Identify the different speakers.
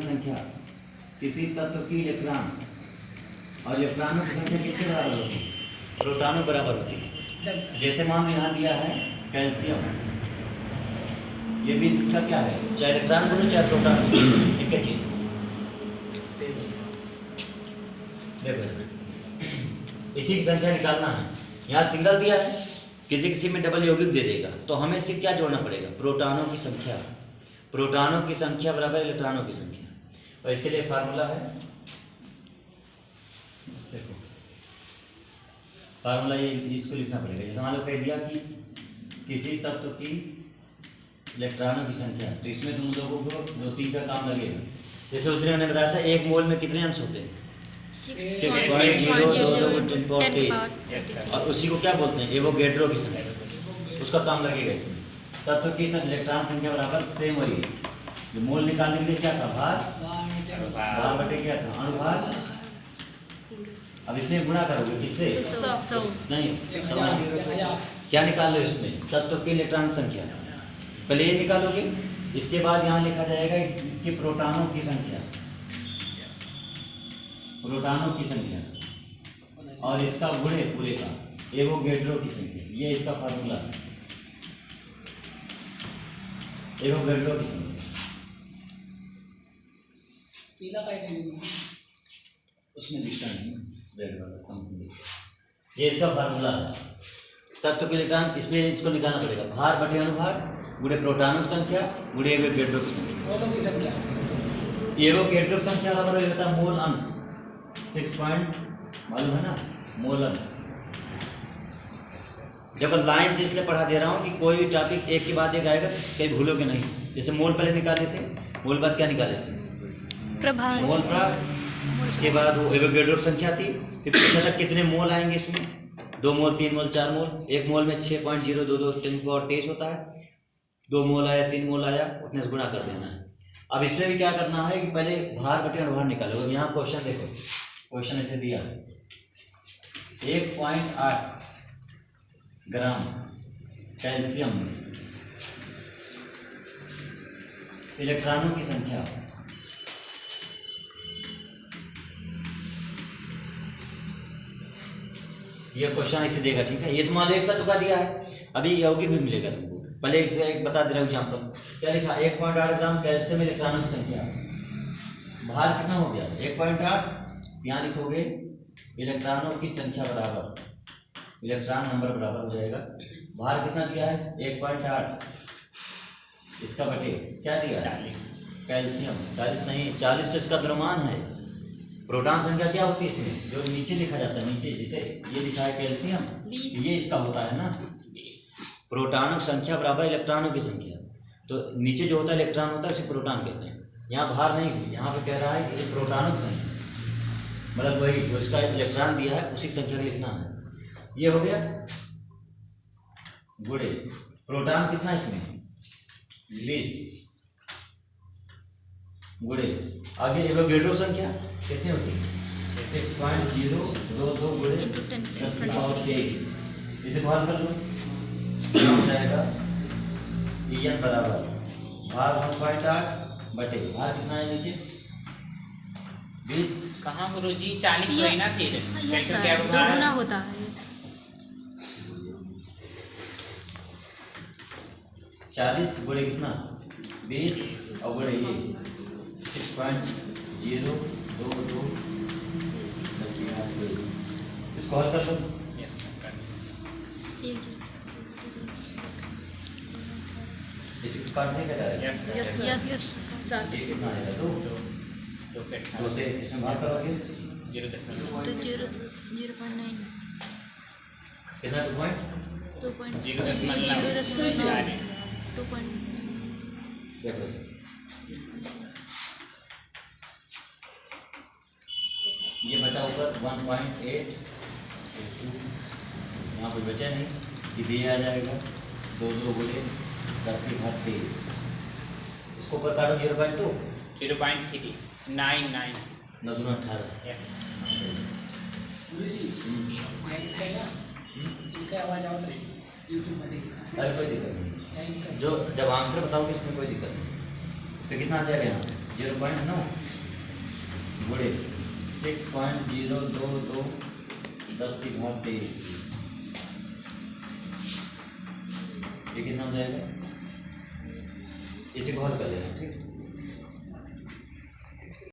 Speaker 1: की संख्या किसी तत्व की इलेक्ट्रॉन और इलेक्ट्रॉनों की संख्या किसके बराबर होती है? प्रोटॉनों बराबर होती है। जैसे मान यहाँ दिया है कैल्शियम, ये भी इसका क्या है, चाहे इलेक्ट्रॉन बोलो चाहे प्रोटॉन, एक ही चीज। देखो इसी की संख्या निकालना है। यहाँ सिंगल दिया है, किसी किसी में डबल यौगिक दे देगा, तो हमें सिर्फ क्या जोड़ना पड़ेगा, प्रोटॉनों की संख्या। प्रोटॉनों की संख्या बराबर इलेक्ट्रॉनों की संख्या, और इसके लिए फार्मूला है, देखो फार्मूला ये इसको लिखना पड़ेगा। जैसे मान लो कह दिया कि किसी तत्व की इलेक्ट्रॉनों की संख्या, तो इसमें तुम लोगों को 2-3 का काम लगेगा। जैसे उसने मैंने बताया था 1 मोल में कितने अंश होते हैं, 6.022 और उसी को क्या बोलते हैं, एवोगैड्रो की संख्या, उसका काम लगेगा इसमें। तत्व की इलेक्ट्रॉन संख्या बराबर सेम वही है। जो मोल निकालने के लिए क्या था, भार बटे क्या था, अणुभार। अब इसमें गुणा करोगे किससे, नहीं क्या निकाल लो इसमें, तत्व की इलेक्ट्रॉन संख्या पहले ये निकालोगे, इसके बाद यहाँ लिखा जाएगा इसके प्रोटॉनों की संख्या, प्रोटॉनों की संख्या, और इसका गुणे पूरे का एवोगैड्रो की संख्या। ये इसका फार्मूला है, एवोगैड्रो की संख्या।
Speaker 2: पीला
Speaker 1: उसमें दिखता नहीं, रेड वाला कंपनी। ये इसका फार्मूला है, तत्व के इलेक्ट्रॉन, इसमें इसको निकालना पड़ेगा, भार बटे अणुभार गुणे प्रोटॉनों की संख्या गुणे एवोगैड्रो की संख्या। एवोगैड्रो की संख्या बराबर होता है मोल अंश, 6 पॉइंट मालूम है ना, मोल अंश। जब लाइन से इसलिए पढ़ा दे रहा हूँ कि कोई भी टॉपिक एक के बाद एक आएगा, कहीं भूलोगे नहीं। जैसे मोल पहले निकाले थे, मोल बाद क्या निकाले थे,
Speaker 3: प्रभार,
Speaker 1: मोल प्रभार, उसके बाद वो एवोगैड्रो की संख्या थी, फिर पूछा था कितने मोल आएंगे इसमें, 2 मोल 3 मोल 4 मोल। 1 मोल में 6.022 होता है, 2 मोल आया 3 मोल आया, उतने से गुणा कर देना है। अब इसमें भी क्या करना है कि पहले भार बटे अणुभार निकालो। यहाँ क्वेश्चन देखो, क्वेश्चन ऐसे दिया है 1.8 ग्राम कैल्शियम इलेक्ट्रॉनों की संख्या ये क्वेश्चन ऐसे देगा, ठीक है। ये तुम्हारे एक का तुका दिया है, अभी यौगिक भी मिलेगा तुमको। पहले एक से एक बता दे रहा हूँ एग्जाम्पल, क्या लिखा, 1.8 ग्राम कैल्शियम इलेक्ट्रॉनों की संख्या, भार कितना हो गया 1.8, यहाँ लिखोगे इलेक्ट्रॉनों की संख्या बराबर, इलेक्ट्रॉन नंबर बराबर हो जाएगा, भार कितना दिया है 1.8, इसका बटे क्या दिया 40, कैल्शियम 40 नहीं 40 तो इसका द्रव्यमान है। प्रोटॉन संख्या क्या होती है इसमें, जो नीचे लिखा जाता है, नीचे जैसे ये लिखा है कैल्शियम, ये इसका होता है ना, प्रोटॉनों की संख्या बराबर इलेक्ट्रॉनों की संख्या। तो नीचे जो होता है इलेक्ट्रॉन होता है उसे प्रोटॉन कहते हैं। यहाँ भार नहीं थी, यहाँ पे कह रहा है कि प्रोटॉनों की संख्या, मतलब वही जो इसका इलेक्ट्रॉन दिया है उसी संख्या को लिखना है। ये हो गया गुणे प्रोटॉन कितना इसमें 20 गुणे, आगे एवोगैड्रो संख्या कितनी होती है 6.022 गुणे 10⁻23, इसे भाग कर लो, हो जाएगा En बराबर भाग 1.8 बटे भाग कितना है नीचे 20,
Speaker 2: कहाँ गुरुजी 40 कोई ना फिर
Speaker 3: यस सर, 2 गुना होता है
Speaker 1: 40 गुणे कितना 20 और गुणे ये 6.022 इसको हल कर लो, इसको काटने का डायरेक्ट
Speaker 3: यस यस
Speaker 1: ये कितना आएगा 2 से इसमें भाग करोगे
Speaker 3: तो 0.9
Speaker 1: कितना 2 देखो ये बचा ऊपर 1.8, यहाँ कोई बचा नहीं, सीधे आ जाएगा 2 गुणे 10⁻23, इसको ऊपर काटो 0.2
Speaker 2: 0.3 99
Speaker 1: 9 दूना 18, अरे कोई दिक्कत नहीं, जो जब आंसर बताओगे इसमें कोई दिक्कत नहीं। तो कितना आ जाएगा यहाँ 0.9 गुणे 6.022 10 की घात 23, ये कितना हो जाएगा? इसे हल कर लेना, ठीक है।